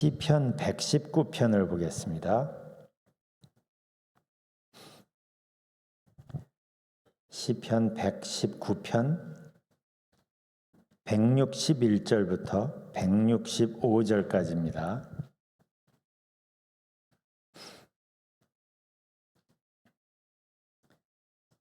시편 119편을 보겠습니다. 시편 119편 161절부터 165절까지입니다.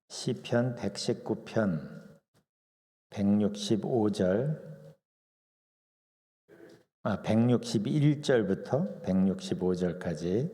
시편 119편 161절부터 165절까지.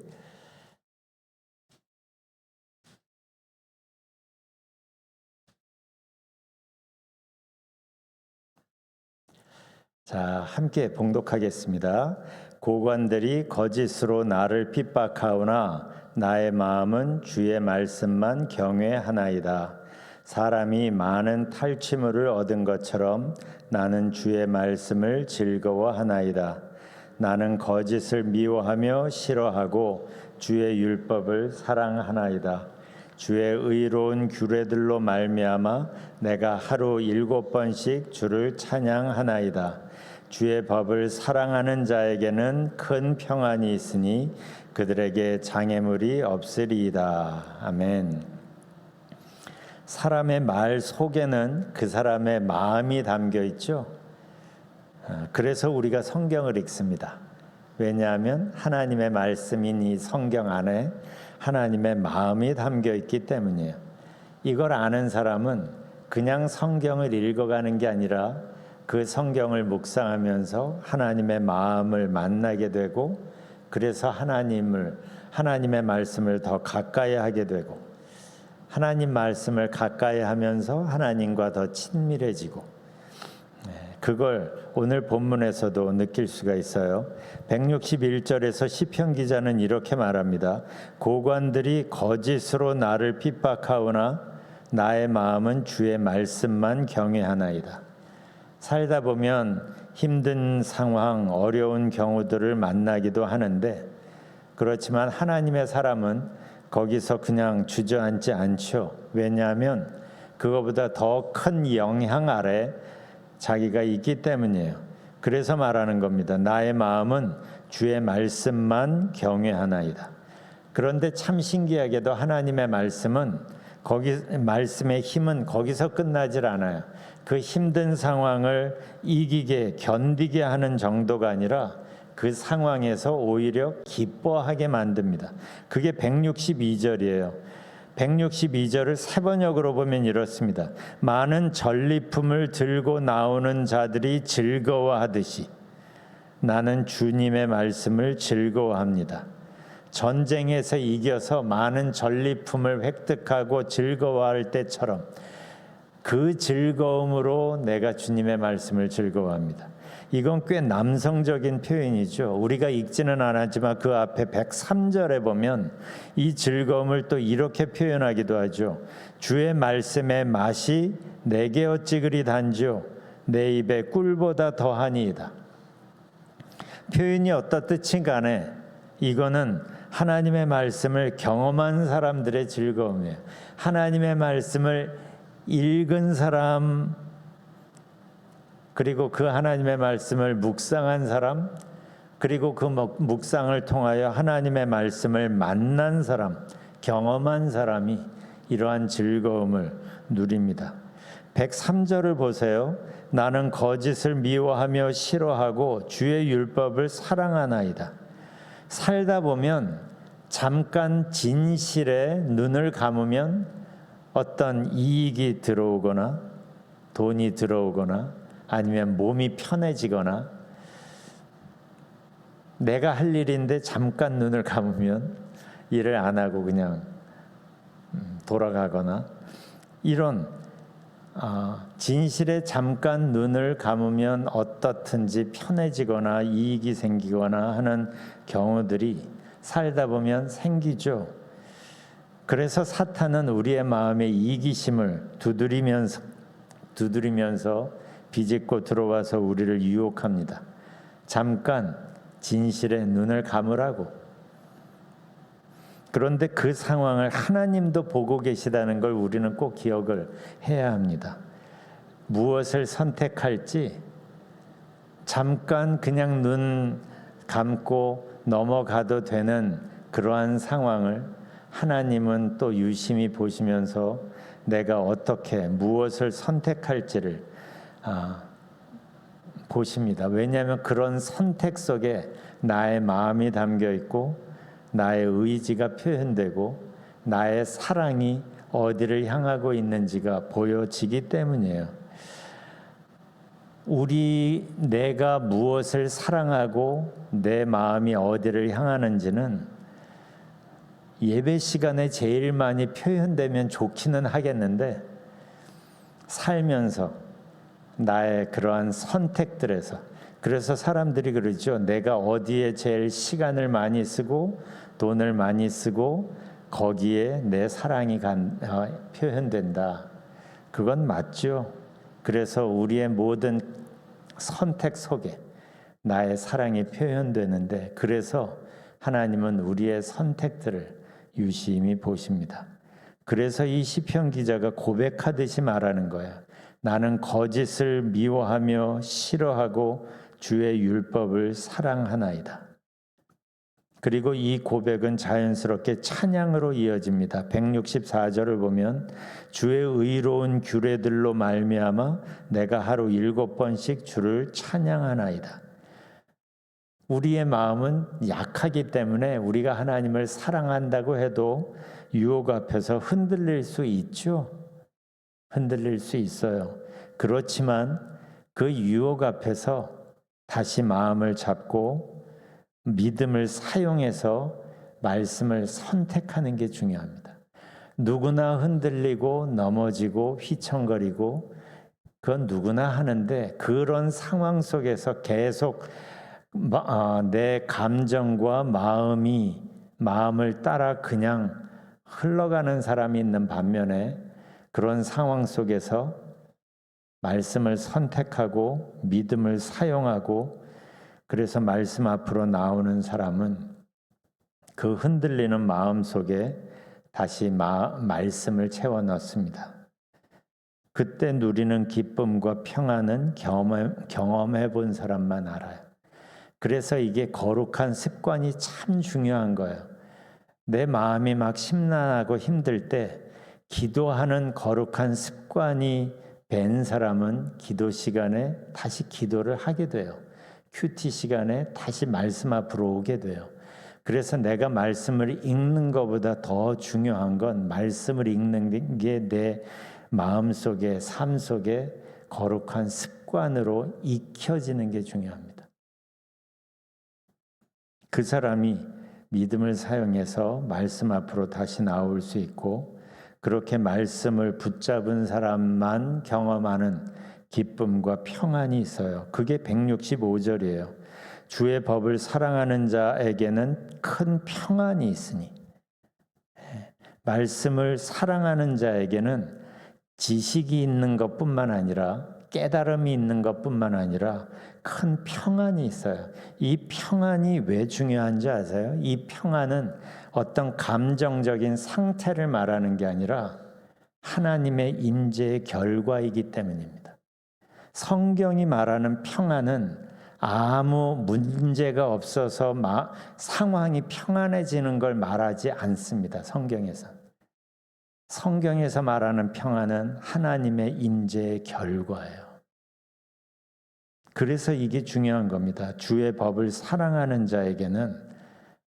자, 함께 봉독하겠습니다. 고관들이 거짓으로 나를 핍박하오나 나의 마음은 주의 말씀만 경외하나이다. 사람이 많은 탈취물을 얻은 것처럼 나는 주의 말씀을 즐거워하나이다. 나는 거짓을 미워하며 싫어하고 주의 율법을 사랑하나이다. 주의 의로운 규례들로 말미암아 내가 하루 7번씩 주를 찬양하나이다. 주의 법을 사랑하는 자에게는 큰 평안이 있으니 그들에게 장애물이 없으리이다. 아멘. 사람의 말 속에는 그 사람의 마음이 담겨 있죠. 그래서 우리가 성경을 읽습니다. 왜냐하면 하나님의 말씀인 이 성경 안에 하나님의 마음이 담겨 있기 때문이에요. 이걸 아는 사람은 그냥 성경을 읽어가는 게 아니라 그 성경을 묵상하면서 하나님의 마음을 만나게 되고, 그래서 하나님의 말씀을 더 가까이 하게 되고, 하나님 말씀을 가까이 하면서 하나님과 더 친밀해지고, 그걸 오늘 본문에서도 느낄 수가 있어요. 161절에서 시편 기자는 이렇게 말합니다. 고관들이 거짓으로 나를 핍박하오나 나의 마음은 주의 말씀만 경외하나이다. 살다 보면 힘든 상황, 어려운 경우들을 만나기도 하는데, 그렇지만 하나님의 사람은 거기서 그냥 주저앉지 않죠. 왜냐하면 그거보다 더 큰 영향 아래 자기가 있기 때문이에요. 그래서 말하는 겁니다. 나의 마음은 주의 말씀만 경외하나이다. 그런데 참 신기하게도 하나님의 말씀의 힘은 거기서 끝나질 않아요. 그 힘든 상황을 이기게, 견디게 하는 정도가 아니라 그 상황에서 오히려 기뻐하게 만듭니다. 그게 162절이에요. 162절을 세번역으로 보면 이렇습니다. 많은 전리품을 들고 나오는 자들이 즐거워하듯이 나는 주님의 말씀을 즐거워합니다. 전쟁에서 이겨서 많은 전리품을 획득하고 즐거워할 때처럼 그 즐거움으로 내가 주님의 말씀을 즐거워합니다. 이건 꽤 남성적인 표현이죠. 우리가 읽지는 않았지만 그 앞에 103절에 보면 이 즐거움을 또 이렇게 표현하기도 하죠. 주의 말씀의 맛이 내게 어찌 그리 단지요 내 입에 꿀보다 더하니이다. 표현이 어떻든 간에 이거는 하나님의 말씀을 경험한 사람들의 즐거움이에요. 하나님의 말씀을 읽은 사람, 그리고 그 하나님의 말씀을 묵상한 사람, 그리고 그 묵상을 통하여 하나님의 말씀을 만난 사람, 경험한 사람이 이러한 즐거움을 누립니다. 103절을 보세요. 나는 거짓을 미워하며 싫어하고 주의 율법을 사랑하나이다. 살다 보면 잠깐 진실에 눈을 감으면 어떤 이익이 들어오거나 돈이 들어오거나 아니면 몸이 편해지거나 내가 할 일인데 잠깐 눈을 감으면 일을 안 하고 그냥 돌아가거나, 이런 진실에 잠깐 눈을 감으면 어떻든지 편해지거나 이익이 생기거나 하는 경우들이 살다 보면 생기죠. 그래서 사탄은 우리의 마음의 이기심을 두드리면서 비집고 들어와서 우리를 유혹합니다. 잠깐 진실에 눈을 감으라고. 그런데 그 상황을 하나님도 보고 계시다는 걸 우리는 꼭 기억을 해야 합니다. 무엇을 선택할지 잠깐 그냥 눈 감고 넘어가도 되는 그러한 상황을 하나님은 또 유심히 보시면서 내가 어떻게 무엇을 선택할지를 보십니다. 왜냐하면 그런 선택 속에 나의 마음이 담겨 있고 나의 의지가 표현되고 나의 사랑이 어디를 향하고 있는지가 보여지기 때문이에요. 내가 무엇을 사랑하고 내 마음이 어디를 향하는지는 예배 시간에 제일 많이 표현되면 좋기는 하겠는데 살면서 나의 그러한 선택들에서 그래서 사람들이 그러죠. 내가 어디에 제일 시간을 많이 쓰고 돈을 많이 쓰고 거기에 내 사랑이 표현된다. 그건 맞죠. 그래서 우리의 모든 선택 속에 나의 사랑이 표현되는데 그래서 하나님은 우리의 선택들을 유심히 보십니다. 그래서 이 시편 기자가 고백하듯이 말하는 거야. 나는 거짓을 미워하며 싫어하고 주의 율법을 사랑하나이다. 그리고 이 고백은 자연스럽게 찬양으로 이어집니다. 164절을 보면 주의 의로운 규례들로 말미암아 내가 하루 7번씩 주를 찬양하나이다. 우리의 마음은 약하기 때문에 우리가 하나님을 사랑한다고 해도 유혹 앞에서 흔들릴 수 있죠. 흔들릴 수 있어요. 그렇지만 그 유혹 앞에서 다시 마음을 잡고 믿음을 사용해서 말씀을 선택하는 게 중요합니다. 누구나 흔들리고 넘어지고 휘청거리고 그건 누구나 하는데 그런 상황 속에서 계속 내 감정과 마음을 따라 그냥 흘러가는 사람이 있는 반면에 그런 상황 속에서 말씀을 선택하고 믿음을 사용하고 그래서 말씀 앞으로 나오는 사람은 그 흔들리는 마음 속에 다시 말씀을 채워 넣습니다. 그때 누리는 기쁨과 평안은 경험해 본 사람만 알아요. 그래서 이게 거룩한 습관이 참 중요한 거예요. 내 마음이 막 심란하고 힘들 때 기도하는 거룩한 습관이 된 사람은 기도 시간에 다시 기도를 하게 돼요. 큐티 시간에 다시 말씀 앞으로 오게 돼요. 그래서 내가 말씀을 읽는 것보다 더 중요한 건 말씀을 읽는 게 내 마음속에 삶 속에 거룩한 습관으로 익혀지는 게 중요합니다. 그 사람이 믿음을 사용해서 말씀 앞으로 다시 나올 수 있고 그렇게 말씀을 붙잡은 사람만 경험하는 기쁨과 평안이 있어요. 그게 165절이에요. 주의 법을 사랑하는 자에게는 큰 평안이 있으니. 말씀을 사랑하는 자에게는 지식이 있는 것뿐만 아니라 깨달음이 있는 것뿐만 아니라 큰 평안이 있어요. 이 평안이 왜 중요한지 아세요? 이 평안은 어떤 감정적인 상태를 말하는 게 아니라 하나님의 임재의 결과이기 때문입니다. 성경이 말하는 평안은 아무 문제가 없어서 상황이 평안해지는 걸 말하지 않습니다. 성경에서 말하는 평안은 하나님의 임재의 결과예요. 그래서 이게 중요한 겁니다. 주의 법을 사랑하는 자에게는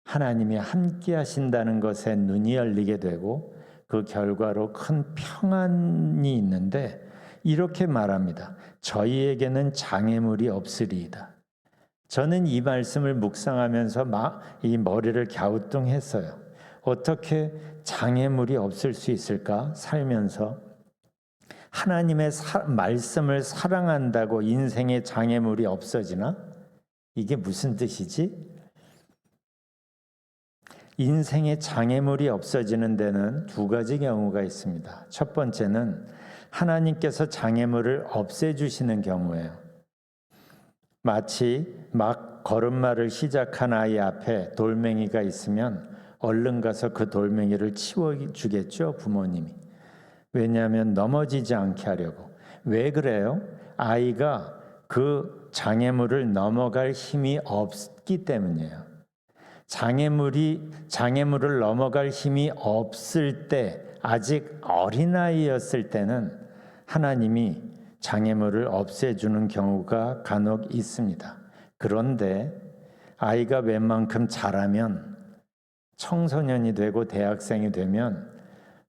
하나님이 함께 하신다는 것에 눈이 열리게 되고 그 결과로 큰 평안이 있는데 이렇게 말합니다. 저희에게는 장애물이 없으리이다. 저는 이 말씀을 묵상하면서 이 머리를 갸우뚱했어요. 어떻게 장애물이 없을 수 있을까? 살면서 하나님의 말씀을 사랑한다고 인생의 장애물이 없어지나? 이게 무슨 뜻이지? 인생의 장애물이 없어지는 데는 두 가지 경우가 있습니다. 첫 번째는 하나님께서 장애물을 없애주시는 경우예요. 마치 막 걸음마를 시작한 아이 앞에 돌멩이가 있으면 얼른 가서 그 돌멩이를 치워주겠죠, 부모님이. 왜냐하면 넘어지지 않게 하려고. 왜 그래요? 아이가 그 장애물을 넘어갈 힘이 없기 때문이에요. 장애물을 넘어갈 힘이 없을 때, 아직 어린아이였을 때는 하나님이 장애물을 없애주는 경우가 간혹 있습니다. 그런데 아이가 웬만큼 자라면, 청소년이 되고 대학생이 되면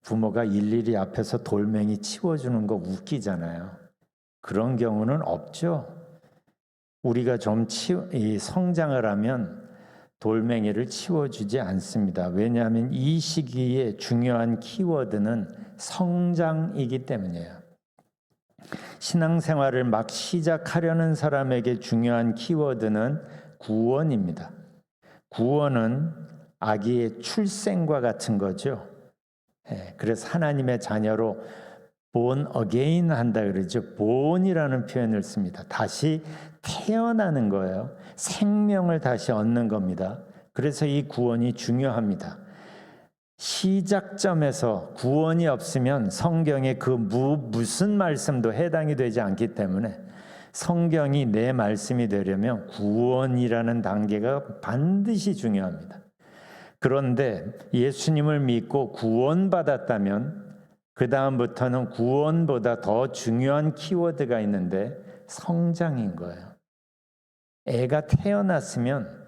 부모가 일일이 앞에서 돌멩이 치워주는 거 웃기잖아요. 그런 경우는 없죠. 우리가 좀 성장을 하면 돌멩이를 치워주지 않습니다. 왜냐하면 이 시기에 중요한 키워드는 성장이기 때문이에요. 신앙생활을 막 시작하려는 사람에게 중요한 키워드는 구원입니다. 구원은 아기의 출생과 같은 거죠. 그래서 하나님의 자녀로 born again 한다 그러죠. born이라는 표현을 씁니다. 다시 태어나는 거예요. 생명을 다시 얻는 겁니다. 그래서 이 구원이 중요합니다. 시작점에서 구원이 없으면 성경에 그 무슨 말씀도 해당이 되지 않기 때문에 성경이 내 말씀이 되려면 구원이라는 단계가 반드시 중요합니다. 그런데 예수님을 믿고 구원받았다면 그 다음부터는 구원보다 더 중요한 키워드가 있는데 성장인 거예요. 애가 태어났으면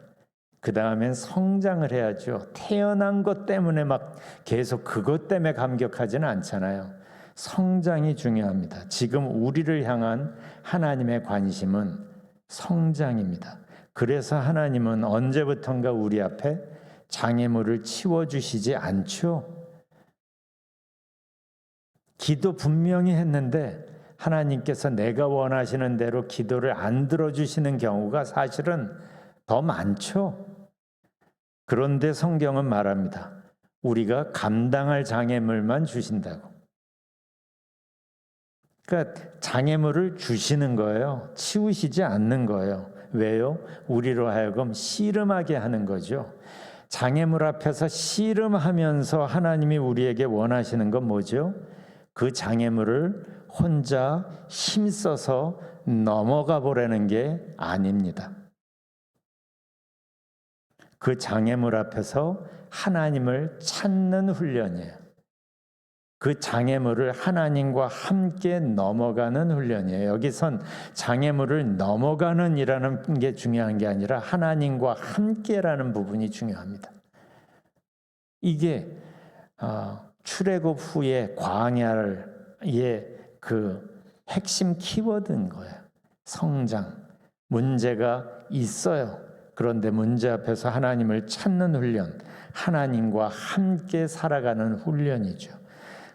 그 다음엔 성장을 해야죠. 태어난 것 때문에 막 계속 그것 때문에 감격하지는 않잖아요. 성장이 중요합니다. 지금 우리를 향한 하나님의 관심은 성장입니다. 그래서 하나님은 언제부턴가 우리 앞에 장애물을 치워주시지 않죠. 기도 분명히 했는데 하나님께서 내가 원하시는 대로 기도를 안 들어주시는 경우가 사실은 더 많죠. 그런데 성경은 말합니다. 우리가 감당할 장애물만 주신다고. 그러니까 장애물을 주시는 거예요. 치우시지 않는 거예요. 왜요? 우리로 하여금 씨름하게 하는 거죠. 장애물 앞에서 씨름하면서 하나님이 우리에게 원하시는 건 뭐죠? 그 장애물을 혼자 힘써서 넘어가 보라는 게 아닙니다. 그 장애물 앞에서 하나님을 찾는 훈련이에요. 그 장애물을 하나님과 함께 넘어가는 훈련이에요. 여기선 장애물을 넘어가는 이라는 게 중요한 게 아니라 하나님과 함께라는 부분이 중요합니다. 이게 출애굽 후에 광야의 그 핵심 키워드인 거예요. 성장. 문제가 있어요. 그런데 문제 앞에서 하나님을 찾는 훈련, 하나님과 함께 살아가는 훈련이죠.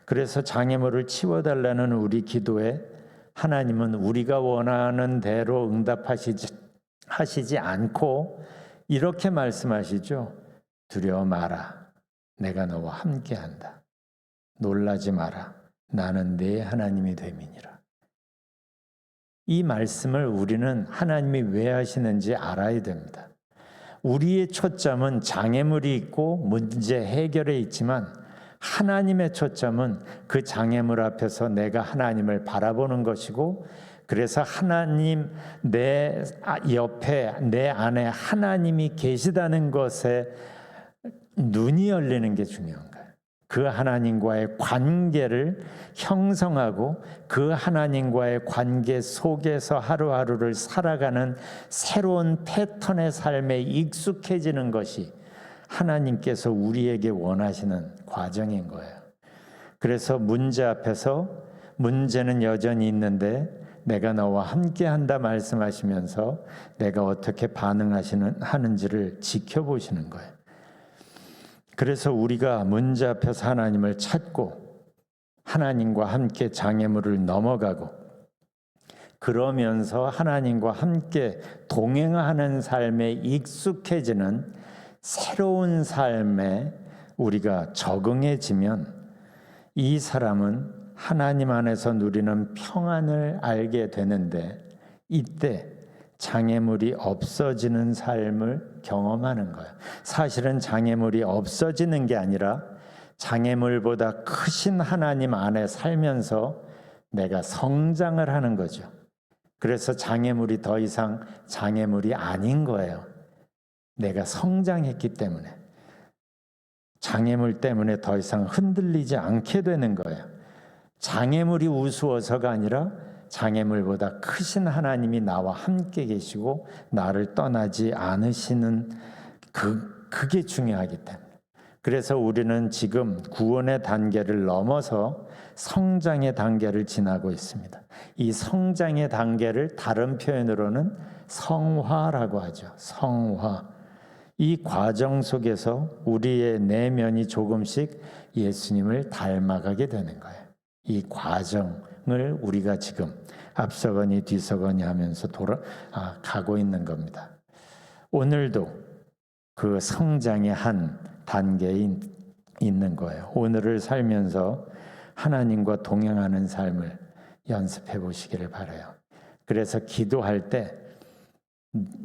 그래서 장애물을 치워달라는 우리 기도에 하나님은 우리가 원하는 대로 응답하시지 않고 이렇게 말씀하시죠. 두려워 마라. 내가 너와 함께한다. 놀라지 마라. 나는 네 하나님이 됨이니라. 이 말씀을 우리는 하나님이 왜 하시는지 알아야 됩니다. 우리의 초점은 장애물이 있고 문제 해결에 있지만 하나님의 초점은 그 장애물 앞에서 내가 하나님을 바라보는 것이고, 그래서 하나님 내 옆에 내 안에 하나님이 계시다는 것에 눈이 열리는 게 중요한 거예요. 그 하나님과의 관계를 형성하고 그 하나님과의 관계 속에서 하루하루를 살아가는 새로운 패턴의 삶에 익숙해지는 것이 하나님께서 우리에게 원하시는 과정인 거예요. 그래서 문제 앞에서 문제는 여전히 있는데 내가 너와 함께한다 말씀하시면서 내가 어떻게 하는지를 지켜보시는 거예요. 그래서 우리가 문제 앞에서 하나님을 찾고 하나님과 함께 장애물을 넘어가고 그러면서 하나님과 함께 동행하는 삶에 익숙해지는 새로운 삶에 우리가 적응해지면 이 사람은 하나님 안에서 누리는 평안을 알게 되는데 이때 장애물이 없어지는 삶을 경험하는 거예요. 사실은 장애물이 없어지는 게 아니라 장애물보다 크신 하나님 안에 살면서 내가 성장을 하는 거죠. 그래서 장애물이 더 이상 장애물이 아닌 거예요. 내가 성장했기 때문에, 장애물 때문에 더 이상 흔들리지 않게 되는 거예요. 장애물이 우스워서가 아니라 장애물보다 크신 하나님이 나와 함께 계시고 나를 떠나지 않으시는 그게 중요하기 때문에. 그래서 우리는 지금 구원의 단계를 넘어서 성장의 단계를 지나고 있습니다. 이 성장의 단계를 다른 표현으로는 성화라고 하죠. 성화. 이 과정 속에서 우리의 내면이 조금씩 예수님을 닮아가게 되는 거예요. 이 과정을 우리가 지금 앞서거니 뒤서거니 하면서 가고 있는 겁니다. 오늘도 그 성장의 한 단계에 있는 거예요. 오늘을 살면서 하나님과 동행하는 삶을 연습해 보시기를 바라요. 그래서 기도할 때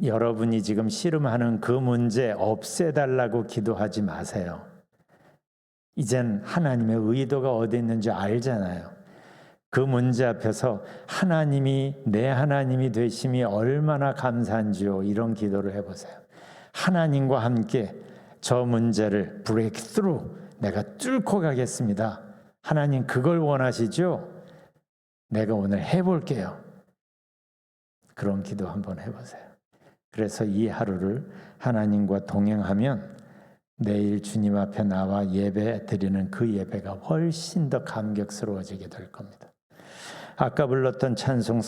여러분이 지금 씨름하는 그 문제 없애달라고 기도하지 마세요. 이젠 하나님의 의도가 어디 있는지 알잖아요. 그 문제 앞에서 하나님이 내 하나님이 되심이 얼마나 감사한지요. 이런 기도를 해보세요. 하나님과 함께 저 문제를 브레이크스루, 내가 뚫고 가겠습니다. 하나님 그걸 원하시죠? 내가 오늘 해볼게요. 그런 기도 한번 해보세요. 그래서 이 하루를 하나님과 동행하면 내일 주님 앞에 나와 예배 드리는 그 예배가 훨씬 더 감격스러워지게 될 겁니다. 아까 불렀던 찬송